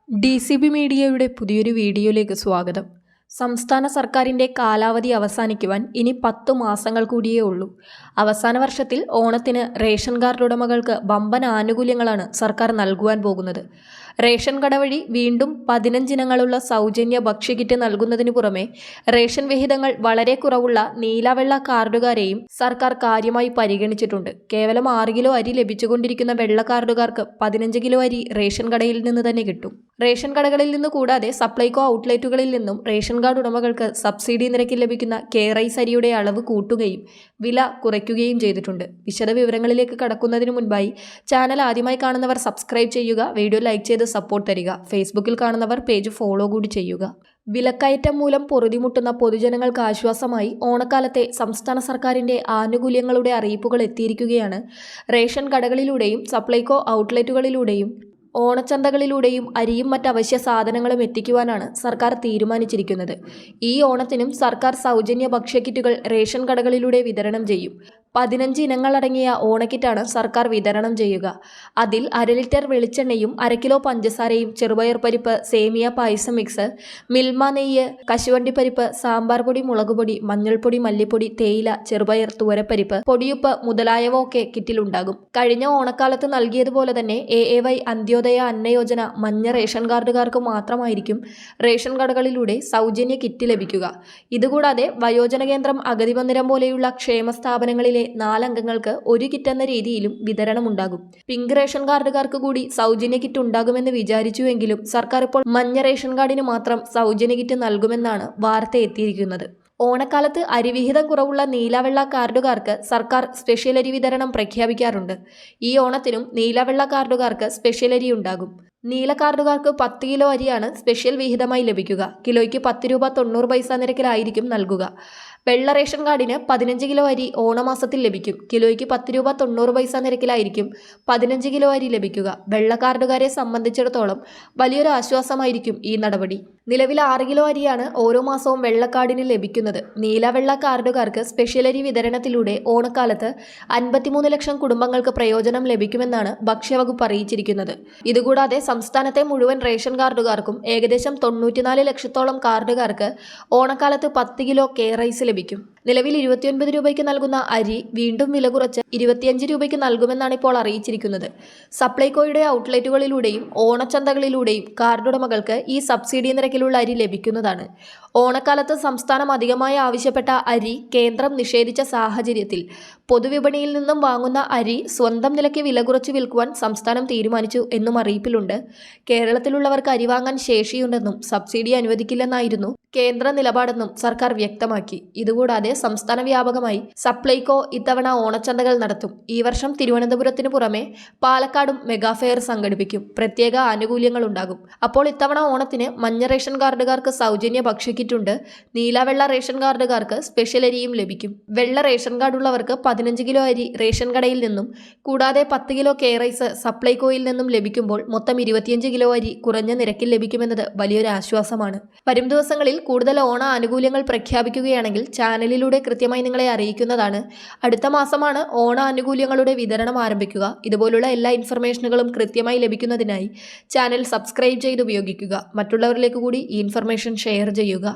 DCB മീഡിയയുടെ പുതിയൊരു വീഡിയോയിലേക്ക് സ്വാഗതം. സംസ്ഥാന സർക്കാരിൻ്റെ കാലാവധി അവസാനിക്കുവാൻ ഇനി 10 മാസങ്ങൾ കൂടിയേ ഉള്ളൂ. അവസാന വർഷത്തിൽ ഓണത്തിന് റേഷൻ കാർഡ് ഉടമകൾക്ക് വമ്പൻ ആനുകൂല്യങ്ങളാണ് സർക്കാർ നൽകുവാൻ പോകുന്നത്. റേഷൻ കട വഴി വീണ്ടും 15 ഇനങ്ങളുള്ള സൗജന്യ ഭക്ഷ്യക്കിറ്റ് നൽകുന്നതിനു പുറമെ റേഷൻ വിഹിതങ്ങൾ വളരെ കുറവുള്ള നീലവെള്ള കാർഡുകാരെയും സർക്കാർ കാര്യമായി പരിഗണിച്ചിട്ടുണ്ട്. കേവലം 6 കിലോ അരി ലഭിച്ചുകൊണ്ടിരിക്കുന്ന വെള്ള കാർഡുകാർക്ക് 15 കിലോ അരി റേഷൻ കടയിൽ നിന്ന് തന്നെ കിട്ടും. റേഷൻ കടകളിൽ നിന്ന് കൂടാതെ സപ്ലൈകോ ഔട്ട്ലെറ്റുകളിൽ നിന്നും റേഷൻ കാർഡ് ഉടമകൾക്ക് സബ്സിഡി നിരക്കിൽ ലഭിക്കുന്ന റൈസ് അരിയുടെ അളവ് കൂട്ടുകയും വില കുറയ്ക്കുകയും ചെയ്തിട്ടുണ്ട്. വിശദ വിവരങ്ങളിലേക്ക് കടക്കുന്നതിന് മുൻപായി ചാനൽ ആദ്യമായി കാണുന്നവർ സബ്സ്ക്രൈബ് ചെയ്യുക, വീഡിയോ ലൈക്ക് ചെയ്ത് സപ്പോർട്ട് തരിക. ഫേസ്ബുക്കിൽ കാണുന്നവർ പേജ് ഫോളോ കൂടി ചെയ്യുക. വിലക്കയറ്റം മൂലം പൊറുതിമുട്ടുന്ന പൊതുജനങ്ങൾക്ക് ആശ്വാസമായി ഓണക്കാലത്തെ സംസ്ഥാന സർക്കാരിൻ്റെ ആനുകൂല്യങ്ങളുടെ അറിയിപ്പുകൾ എത്തിയിരിക്കുകയാണ്. റേഷൻ കടകളിലൂടെയും സപ്ലൈകോ ഔട്ട്ലെറ്റുകളിലൂടെയും ഓണച്ചന്തകളിലൂടെയും അരിയും മറ്റ് അവശ്യ സാധനങ്ങളും എത്തിക്കുവാനാണ് സർക്കാർ തീരുമാനിച്ചിരിക്കുന്നത്. ഈ ഓണത്തിനും സർക്കാർ സൗജന്യ ഭക്ഷ്യക്കിറ്റുകൾ റേഷൻ കടകളിലൂടെ വിതരണം ചെയ്യും. 15 ഇനങ്ങളടങ്ങിയ ഓണക്കിറ്റാണ് സർക്കാർ വിതരണം ചെയ്യുക. അതിൽ 1/2 ലിറ്റർ വെളിച്ചെണ്ണയും 1/2 കിലോ പഞ്ചസാരയും, ചെറുപയർ പരിപ്പ്, സേമിയ പായസം മിക്സ്, മിൽമ നെയ്യ്, കശുവണ്ടിപ്പരിപ്പ്, സാമ്പാർ പൊടി, മുളകുപൊടി, മഞ്ഞൾപ്പൊടി, മല്ലിപ്പൊടി, തേയില, ചെറുപയർ, തുവരപ്പരിപ്പ്, പൊടിയുപ്പ് മുതലായവ ഒക്കെ കിറ്റിലുണ്ടാകും. കഴിഞ്ഞ ഓണക്കാലത്ത് നൽകിയതുപോലെ തന്നെ AAY അന്ത്യോദയ അന്നയോജന മഞ്ഞ റേഷൻ കാർഡുകാർക്ക് മാത്രമായിരിക്കും റേഷൻ കടകളിലൂടെ സൗജന്യ കിറ്റ് ലഭിക്കുക. ഇതുകൂടാതെ വയോജന കേന്ദ്രം, അഗതി മന്ദിരം പോലെയുള്ള ക്ഷേമ സ്ഥാപനങ്ങളിലെ 4 അംഗങ്ങൾക്ക് 1 കിറ്റ് എന്ന രീതിയിലും വിതരണമുണ്ടാകും. പിങ്ക് റേഷൻ കാർഡുകാർക്ക് കൂടി സൗജന്യ കിറ്റ് ഉണ്ടാകുമെന്ന് വിചാരിച്ചുവെങ്കിലും സർക്കാർ ഇപ്പോൾ മഞ്ഞ റേഷൻ കാർഡിന് മാത്രം സൗജന്യ കിറ്റ് നൽകുമെന്നാണ് വാർത്ത എത്തിയിരിക്കുന്നത്. ഓണക്കാലത്ത് അരിവിഹിതം കുറവുള്ള നീലവെള്ള കാർഡുകാർക്ക് സർക്കാർ സ്പെഷ്യൽ അരി വിതരണം പ്രഖ്യാപിക്കാറുണ്ട്. ഈ ഓണത്തിനും നീലവെള്ള കാർഡുകാർക്ക് സ്പെഷ്യൽ അരി ഉണ്ടാകും. നീല കാർഡുകാർക്ക് 10 കിലോ അരിയാണ് സ്പെഷ്യൽ വിഹിതമായി ലഭിക്കുക. കിലോയ്ക്ക് 10 രൂപ 90 പൈസ നിരക്കിലായിരിക്കും നൽകുക. വെള്ള റേഷൻ കാർഡിന് 15 കിലോ അരി ഓണമാസത്തിൽ ലഭിക്കും. കിലോയ്ക്ക് 10 രൂപ 90 പൈസ നിരക്കിലായിരിക്കും 15 കിലോ അരി ലഭിക്കുക. വെള്ള കാർഡുകാരെ സംബന്ധിച്ചിടത്തോളം വലിയൊരു ആശ്വാസമായിരിക്കും ഈ നടപടി. നിലവിൽ 6 കിലോ അരിയാണ് ഓരോ മാസവും വെള്ളക്കാർഡിന് ലഭിക്കുന്നത്. നീലവെള്ള കാർഡുകാർക്ക് സ്പെഷ്യൽ അരി വിതരണത്തിലൂടെ ഓണക്കാലത്ത് 53 ലക്ഷം കുടുംബങ്ങൾക്ക് പ്രയോജനം ലഭിക്കുമെന്നാണ് ഭക്ഷ്യവകുപ്പ് അറിയിച്ചിരിക്കുന്നത്. ഇതുകൂടാതെ സംസ്ഥാനത്തെ മുഴുവൻ റേഷൻ കാർഡുകാർക്കും ഏകദേശം 94 ലക്ഷത്തോളം കാർഡുകാർക്ക് ഓണക്കാലത്ത് 10 കിലോ റൈസ് ലഭിക്കും. നിലവിൽ 29 രൂപയ്ക്ക് നൽകുന്ന അരി വീണ്ടും വില കുറച്ച് 25 രൂപയ്ക്ക് നൽകുമെന്നാണ് ഇപ്പോൾ അറിയിച്ചിരിക്കുന്നത്. സപ്ലൈകോയുടെ ഔട്ട്ലെറ്റുകളിലൂടെയും ഓണച്ചന്തകളിലൂടെയും കാർഡുടമകൾക്ക് ഈ സബ്സിഡി നിരക്കിലുള്ള അരി ലഭിക്കുന്നതാണ്. ഓണക്കാലത്ത് സംസ്ഥാനം അധികമായി ആവശ്യപ്പെട്ട അരി കേന്ദ്രം നിഷേധിച്ച സാഹചര്യത്തിൽ പൊതുവിപണിയിൽ നിന്നും വാങ്ങുന്ന അരി സ്വന്തം നിലയ്ക്ക് വില കുറച്ച് വിൽക്കുവാൻ സംസ്ഥാനം തീരുമാനിച്ചു എന്നും അറിയിപ്പിലുണ്ട്. കേരളത്തിലുള്ളവർക്ക് അരി വാങ്ങാൻ ശേഷിയുണ്ടെന്നും സബ്സിഡി അനുവദിക്കില്ലെന്നായിരുന്നു കേന്ദ്ര നിലപാടെന്നും സർക്കാർ വ്യക്തമാക്കി. ഇതുകൂടാതെ സംസ്ഥാന വ്യാപകമായി സപ്ലൈകോ ഇത്തവണ ഓണച്ചന്തകൾ നടത്തും. ഈ വർഷം തിരുവനന്തപുരത്തിന് പുറമെ പാലക്കാടും മെഗാ ഫെയർ സംഘടിപ്പിക്കും. പ്രത്യേക ആനുകൂല്യങ്ങൾ ഉണ്ടാകും. അപ്പോൾ ഇത്തവണ ഓണത്തിന് മഞ്ഞ റേഷൻ കാർഡുകാർക്ക് സൗജന്യ ഭക്ഷ്യക്കിറ്റുണ്ട്. നീലവെള്ള റേഷൻ കാർഡുകാർക്ക് സ്പെഷ്യൽ അരിയും ലഭിക്കും. വെള്ള റേഷൻ കാർഡുള്ളവർക്ക് 15 കിലോ അരി റേഷൻ കടയിൽ നിന്നും കൂടാതെ 10 കിലോ റൈസ് സപ്ലൈകോയിൽ നിന്നും ലഭിക്കുമ്പോൾ മൊത്തം 25 കിലോ അരി കുറഞ്ഞ നിരക്കിൽ ലഭിക്കുമെന്നത് വലിയൊരു ആശ്വാസമാണ്. വരും ദിവസങ്ങളിൽ കൂടുതൽ ഓണ ആനുകൂല്യങ്ങൾ പ്രഖ്യാപിക്കുകയാണെങ്കിൽ ചാനലിലൂടെ കൃത്യമായി നിങ്ങളെ അറിയിക്കുന്നതാണ്. അടുത്ത മാസമാണ് ഓണ ആനുകൂല്യങ്ങളുടെ വിതരണം ആരംഭിക്കുക. ഇതുപോലുള്ള എല്ലാ ഇൻഫർമേഷനുകളും കൃത്യമായി ലഭിക്കുന്നതിനായി ചാനൽ സബ്സ്ക്രൈബ് ചെയ്ത് ഉപയോഗിക്കുക. മറ്റുള്ളവരിലേക്ക് കൂടി ഈ ഇൻഫർമേഷൻ ഷെയർ ചെയ്യുക.